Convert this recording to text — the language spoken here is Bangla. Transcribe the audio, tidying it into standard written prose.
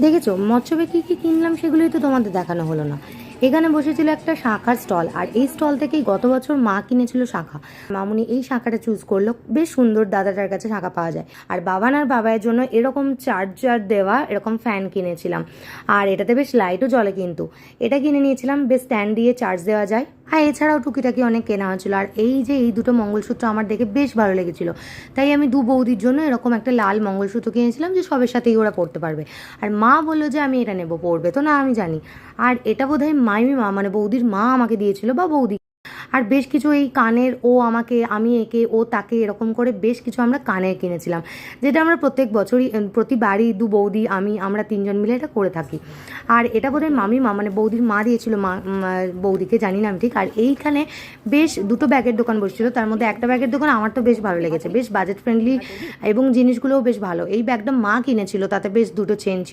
দেখেছো মৎস্যবে কী কী কিনলাম সেগুলোই তো তোমাদের দেখানো হলো না। এখানে বসেছিল একটা শাঁখার স্টল, আর এই স্টল থেকেই গত বছর মা কিনেছিল শাঁখা। মামুনি এই শাঁখাটা চুজ করলো, বেশ সুন্দর, দাদাটার কাছে শাঁখা পাওয়া যায়। আর বাবান আর বাবাইয়ের জন্য এরকম চার্জার দেওয়া এরকম ফ্যান কিনেছিলাম। আর এটাতে বেশ লাইটও জ্বলে, কিন্তু এটা কিনে নিয়েছিলাম, বেশ স্ট্যান্ড দিয়ে চার্জ দেওয়া যায়। আর এছাড়াও টুকিটাকি অনেক কেনা হয়েছিল। আর এই যে এই দুটো মঙ্গলসূত্র আমার দেখে বেশ ভালো লেগেছিল, তাই আমি দু বৌদির জন্য এরকম একটা লাল মঙ্গলসূত্র কিনেছিলাম, যে সবের সাথেই ওরা পড়তে পারবে। আর মা বললো যে আমি এটা নেবো, পড়বে তো না আমি জানি। আর এটা বোধহয় মা মানে বৌদির মা আমাকে দিয়েছিল, বা বৌদি। আর বেশ কিছু এই কানের, ও আমাকে, আমি একে, ও তাকে, এরকম করে বেশ কিছু আমরা কানের কিনেছিলাম, যেটা আমরা প্রত্যেক বছরই প্রতিবারই দু বৌদি আমরা তিনজন মিলে এটা করে থাকি। আর এটা বোধহয় মা মানে বৌদির মা দিয়েছিল, বৌদিকে জানি না আমি ঠিক। আর এইখানে বেশ দুটো ব্যাগের দোকান বসছিল, তার মধ্যে একটা ব্যাগের দোকান আমার তো বেশ ভালো লেগেছে, বেশ বাজেট ফ্রেন্ডলি এবং জিনিসগুলোও বেশ ভালো। এই ব্যাগটা মা কিনেছিল, তাতে বেশ দুটো চেন ছিল।